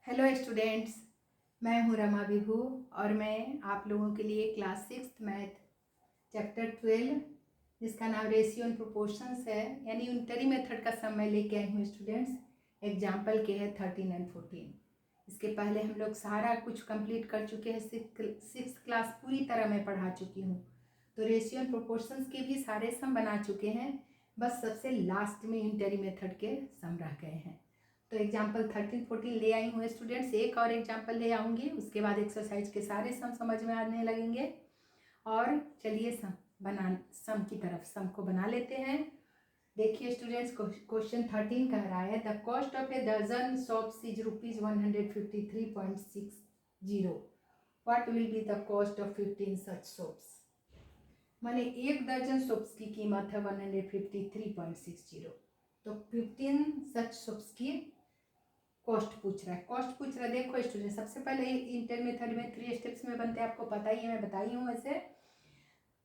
Hello students, मैं हूँ रमा विभू और मैं आप लोगों के लिए क्लास 6 मैथ चैप्टर 12 जिसका नाम रेशियो एंड प्रोपोर्शंस है, यानी यूनिटरी मेथड का सम मैं लेके आई हूँ स्टूडेंट्स। एग्जाम्पल के है 13 एंड 14। इसके पहले हम लोग सारा कुछ कंप्लीट कर चुके हैं। सिक्स क्लास पूरी तरह मैं पढ़ा चुकी हूँ, तो रेशियो एंड प्रोपोर्शंस के भी सारे सम बना चुके हैं। बस सबसे लास्ट में यूनिटरी मेथड के सम रह गए हैं। तो एग्जाम्पल 13-14 ले आई हूँ स्टूडेंट्स। एक और एग्जाम्पल ले आऊँगी, उसके बाद एक्सरसाइज के सारे सम समझ में आने लगेंगे। और चलिए सम की तरफ सम को बना लेते हैं। देखिए स्टूडेंट्स, क्वेश्चन 13 कह रहा है द कॉस्ट ऑफ ए दर्जन soaps is ₹153.60। What will be the cost of 15 such soaps. माने एक दर्जन सोप्स की कीमत है 153.60, तो 15 सच सोप्स की कॉस्ट पूछ रहा है। कॉस्ट पूछ रहा है। देखो स्टूडेंट, सबसे पहले इंटर मेथड में 3 स्टेप्स में बनते हैं, आपको पता ही है, मैं बताई हूँ वैसे,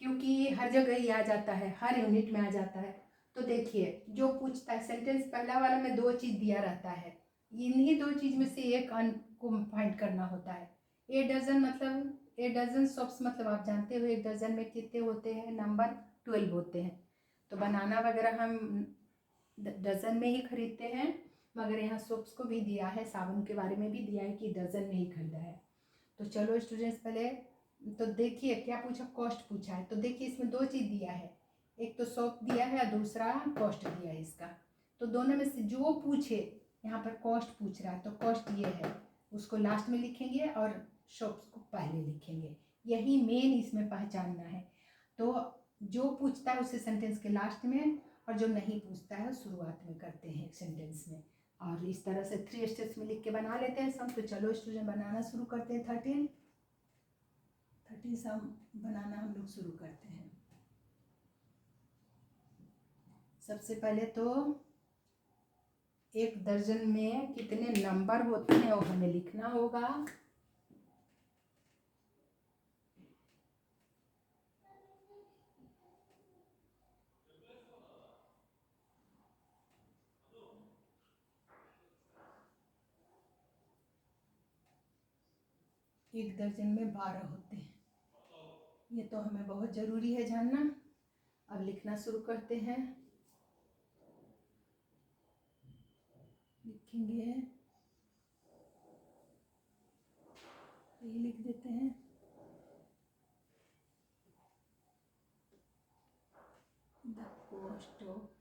क्योंकि हर जगह ही आ जाता है, हर यूनिट में आ जाता है। तो देखिए जो पूछता है, सेंटेंस पहला वाला में 2 चीज़ दिया रहता है, इन्हीं 2 चीज़ में से एक को फाइंड करना होता है। ए डजन मतलब, ए डजन सोप्स मतलब आप जानते हो एक डजन में कितने होते हैं, नंबर 12 होते हैं। तो बनाना वगैरह हम डजन में ही खरीदते हैं, मगर यहाँ सोप्स को भी दिया है, साबुन के बारे में भी दिया है कि डजन में ही खरीदा है। तो चलो स्टूडेंट्स, पहले तो देखिए क्या पूछा, कॉस्ट पूछा है। तो देखिए इसमें 2 चीज़ दिया है, एक तो सोप दिया है और दूसरा कॉस्ट दिया है इसका। तो दोनों में से जो पूछे, यहाँ पर कॉस्ट पूछ रहा है तो कॉस्ट ये है, उसको लास्ट में लिखेंगे और सोप्स को पहले लिखेंगे। यही मेन इसमें पहचानना है। तो जो पूछता है उसे सेंटेंस के लास्ट में, और जो नहीं पूछता है शुरुआत में करते हैं सेंटेंस में। और इस तरह से 3 स्टेप्स में लिख के बना लेते हैं सम। तो चलो स्टूडेंट बनाना शुरू करते हैं। 13 सम बनाना हम लोग शुरू करते हैं। सबसे पहले तो एक दर्जन में कितने नंबर होते हैं वो हमें लिखना होगा। एक दर्जन में 12 होते हैं, ये तो हमें बहुत ज़रूरी है जानना। अब लिखना शुरू करते हैं। लिखेंगे, ये लिख देते हैं द कॉस्ट ऑफ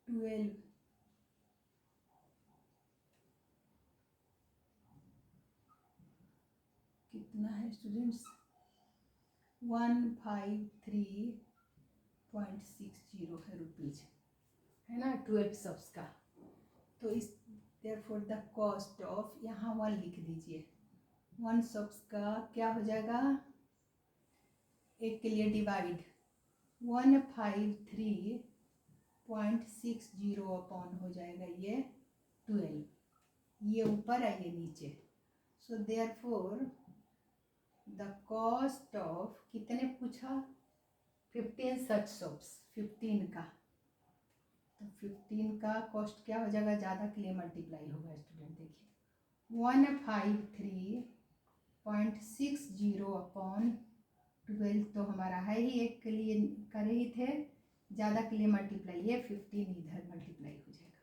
12 कितना है स्टूडेंट्स, 153.60 है रुपीज, है ना, 12 सब्स का। तो इस देयरफॉर द कॉस्ट ऑफ, यहाँ 1 लिख दीजिए, 1 सब्स का क्या हो जाएगा, एक के लिए डिवाइड 153.60 अपॉन हो जाएगा ये 12, ये ऊपर है ये नीचे। So therefore the cost of, कितने पूछा, 15 सच सोप्स, 15 का, तो 15 का कॉस्ट क्या हो जाएगा, ज़्यादा के लिए मल्टीप्लाई होगा स्टूडेंट। देखिए 153.60 अपॉन 12 तो हमारा है ही, एक के लिए करे ही थे, ज़्यादा के लिए मल्टीप्लाई, ये 15 इधर मल्टीप्लाई हो जाएगा,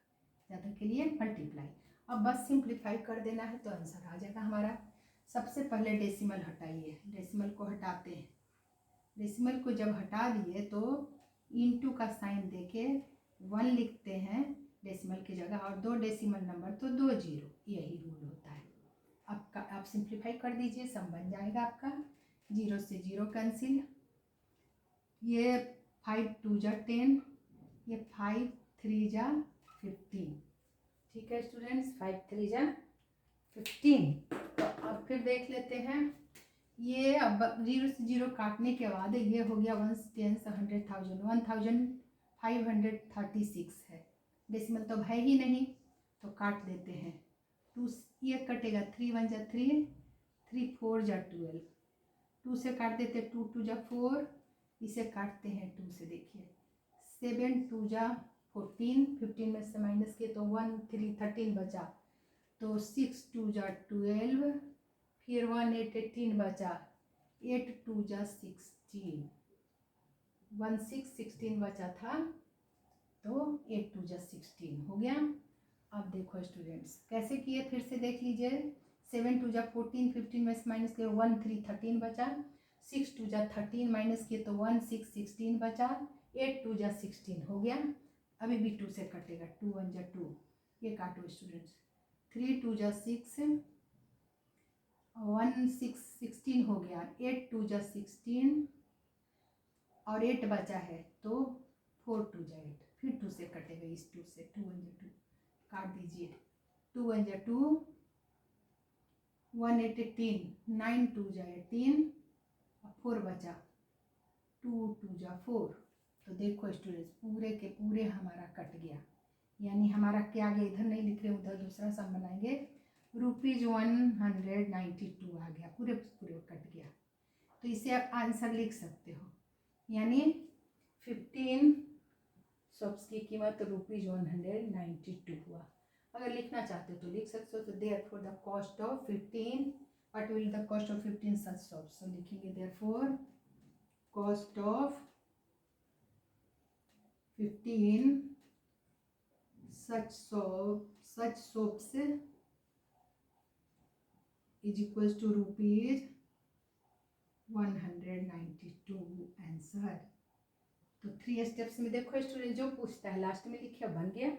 ज़्यादा के लिए मल्टीप्लाई। अब बस सिंप्लीफाई कर देना है तो आंसर आ जाएगा हमारा। सबसे पहले डेसिमल हटाइए, डेसिमल को हटाते हैं। डेसिमल को जब हटा दिए तो इनटू का साइन देके 1 लिखते हैं डेसिमल की जगह, और 2 डेसिमल नंबर तो 2 जीरो, यही रूल होता है। आपका आप सिंप्लीफाई कर दीजिए, सम बन जाएगा आपका। 0 से 0 कैंसिल, ये 5 2 जा 10, ये 5 3 जा 15। ठीक है स्टूडेंट्स, 5 3 जा 15। तो अब फिर देख लेते हैं, ये अब 0 से 0 काटने के बाद ये हो गया 1 10 100,000, 1536 है। डेसिमल तो है ही नहीं, तो काट देते हैं। 2 ये कटेगा, 3 1 जा 3, 3 4 जा 12, 2 से काट देते, 2 2 जा 4, इसे काटते हैं 2 से। देखिए 7 2 जा 14, 15 में से माइनस किए तो 1 3 13 बचा, तो 6 2 जा 12, फिर 1 8 18 बचा, 8 2 जा 16, 1 6 16 बचा था, तो 8 2 जा 16 हो गया। अब देखो स्टूडेंट्स कैसे किए, फिर से देख लीजिए। 7 2 जा 14, 15 में से माइनस किए 1 3 13 बचा, 6 2 जा 13 माइनस किए तो 1 6 16 बचा, 8 2 जा 16 हो गया। अभी भी 2 से कटेगा, 2 1 जा 2, ये काटो स्टूडेंट्स। 3 2 जा 6, 1 6 16 हो गया, 8 2 जा 16 और 8 बचा है, तो 4 2 जा 8, फिर 2 से कटेगा, इस 2 से 2 1 जा 2 काट दीजिए, 2 1 जा 2, 1 8 18, 9 2 जा 18 और 4 बचा, 2 2 जा 4। तो देखो स्टूडेंट्स पूरे के पूरे हमारा कट गया, यानी हमारा क्या गया, इधर नहीं लिख रहे उधर दूसरा सम बनाएंगे, ₹192 आ गया, पूरे पूरे कट गया। तो इसे आप आंसर लिख सकते हो, यानी 15 सॉप्स की कीमत ₹192 हुआ। अगर लिखना चाहते हो तो लिख सकते हो। तो therefore the cost of 15, what will the cost of 15 such shops, तो लिखेंगे therefore cost of 15 such soaps is equals to ₹192 answer. तो 3 स्टेप्स में देखो स्टूडेंट जो पूछता है लास्ट में लिखिए, बन गया,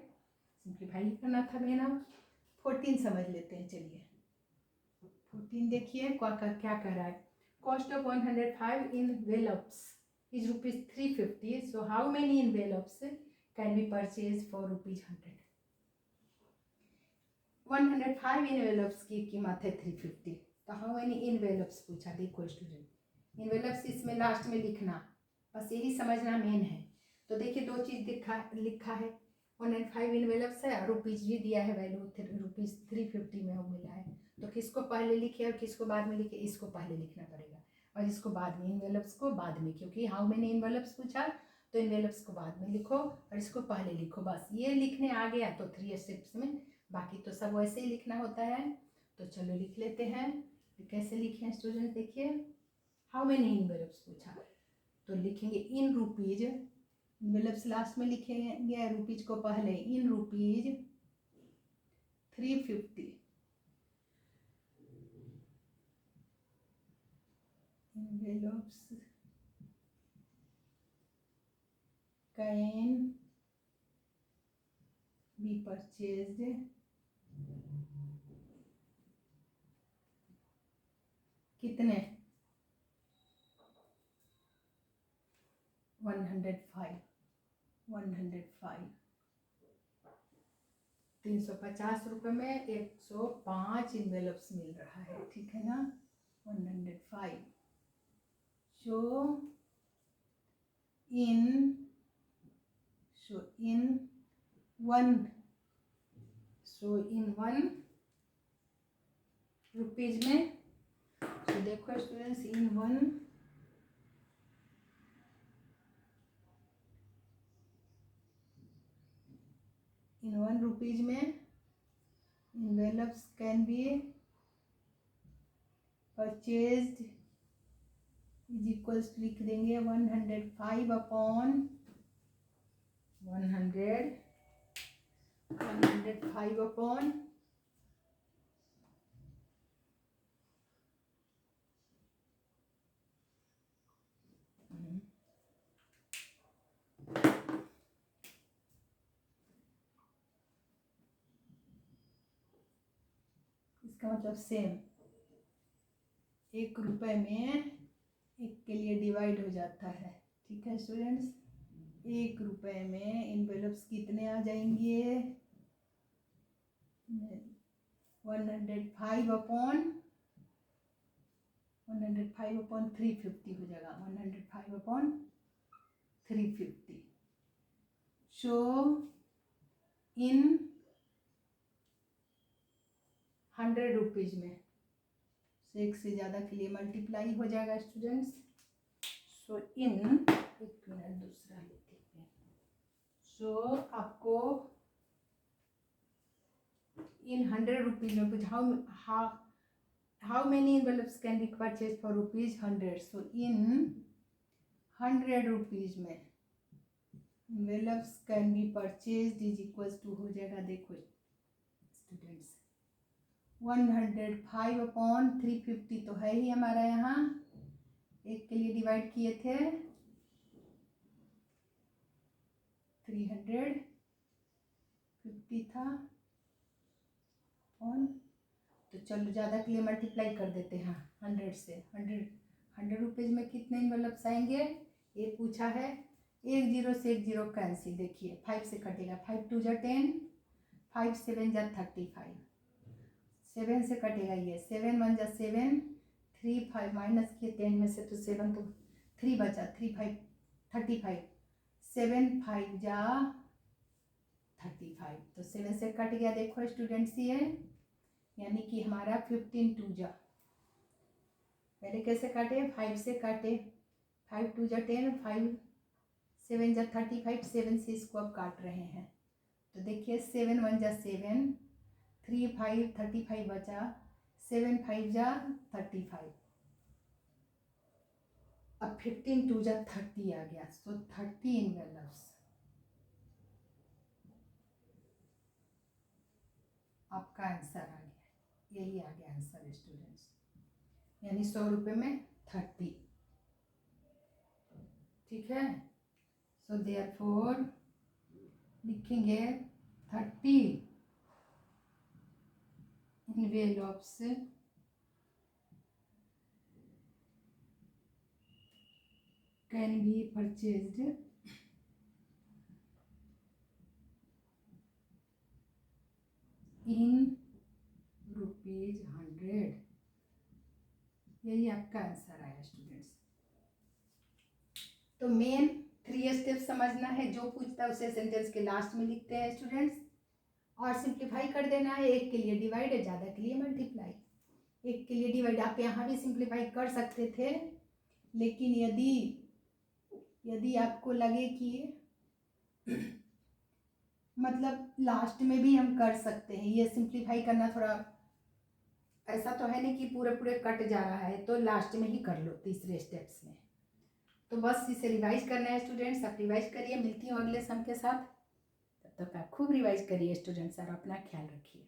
सिंप्लीफाई करना था मेरा। 14 समझ लेते हैं, चलिए 14 देखिए क्या कह रहा है। Cost of 105 envelopes is ₹350, so how many envelopes can be purchased for ₹100? 105 envelopes की कीमत है 350, तो हाउ मेनी envelopes पूछा। देखो स्टूडेंट envelopes इसमें लास्ट में लिखना, बस यही समझना मेन है। तो देखिए 2 चीज़ लिखा है, 105 envelopes है और रुपीज़ भी दिया है, वैल्यू ₹350 में वो मिला है। तो किसको पहले लिखे और किसको बाद में लिखे, इसको पहले लिखना पड़ेगा और इसको बाद में, envelopes को बाद में, क्योंकि हाउ मेनी envelopes पूछा तो envelopes को बाद में लिखो और इसको पहले लिखो। बस ये लिखने आ गया तो 3 स्टेप्स में, बाकी तो सब वैसे ही लिखना होता है। तो चलो लिख लेते हैं, कैसे लिखे स्टूडेंट देखिए। हाउ मेनी envelopes पूछा तो लिखेंगे इन रुपीज, envelopes लास्ट में लिखेंगे, रुपीज को पहले, in rupees 350 envelopes can be purchased कितने, 105 350 रुपये में 105 envelopes मिल रहा है, ठीक है ना। 105 शो इन 1 रुपीज में। तो देखो स्टूडेंट्स इन 1 रुपीज में envelopes can be purchased is equals लिख देंगे 105 अपॉन 105 अपॉन इसका मतलब सेम, 1 रुपए में 1 के लिए डिवाइड हो जाता है, ठीक है स्टूडेंट्स। 1 रुपए में envelopes कितने आ जाएंगे, 105 अपॉन 350 हो जाएगा, 105 अपॉन 350 शो इन 100 रुपीज में, से 1 से ज़्यादा के लिए मल्टीप्लाई हो जाएगा स्टूडेंट्स। सो इन एक मिनट दूसरा लेते हैं। सो आपको इन 100 रुपीज में कुछ how many envelopes can be purchased for rupees 100? So in 100 rupees में envelopes can be purchased is equals to हो जाएगा, देखो स्टूडेंट्स 105 अपॉन 350 तो है ही हमारा यहाँ, एक के लिए डिवाइड किए थे 350 था ऑन, तो चलो ज़्यादा के लिए मल्टीप्लाई कर देते हैं 100 से। 100 रुपीज़ में कितने इन्वेलप्स आएंगे ये पूछा है। 1 0 से 1 0 कैंसिल, देखिए 5 से कटेगा, 5 2 जा 10, 5 7 जा 35, 7 से कटेगा ये, 7 1 जा 7, 3 5 माइनस किए 10 में से तो 7 तो 3 बचा, 3 5 35, 7 5 जा 35, तो 7 से कट गया, देखो स्टूडेंट्स ये, यानी कि हमारा 15 2 जा, पहले कैसे काटे 5 से काटे, 5 2 जा 10, 5 7 जा 35, 7 से इसको अब काट रहे हैं, तो देखिए 7 1 जा 7, 3 5 35 बचा, 7 5 जा 35, अब 15 2 जा 30 आ गया, सो 30 इन्वेलप्स आपका आंसर आ गया, यही आ गया आंसर स्टूडेंट्स, यानी 100 रुपये में 30, ठीक है। सो देयरफॉर लिखेंगे 30 envelopes can be purchased in ₹100, यही आपका आंसर आया स्टूडेंट्स। तो मेन 3 स्टेप समझना है, जो पूछता है उसे सेंटेंस के लास्ट में लिखते हैं स्टूडेंट्स, और सिंप्लीफाई कर देना है, एक के लिए डिवाइड है, ज़्यादा के लिए मल्टीप्लाई, एक के लिए डिवाइड, आप यहाँ भी सिंप्लीफाई कर सकते थे, लेकिन यदि आपको लगे कि मतलब लास्ट में भी हम कर सकते हैं, ये सिंप्लीफाई करना थोड़ा ऐसा तो है नहीं कि पूरे पूरे कट जा रहा है, तो लास्ट में ही कर लो तीसरे स्टेप्स में। तो बस इसे रिवाइज करना है स्टूडेंट्स, आप रिवाइज करिए, मिलती हूँ अगले सम के साथ, तब तक आप खूब रिवाइज करिए स्टूडेंट्स और अपना ख्याल रखिए।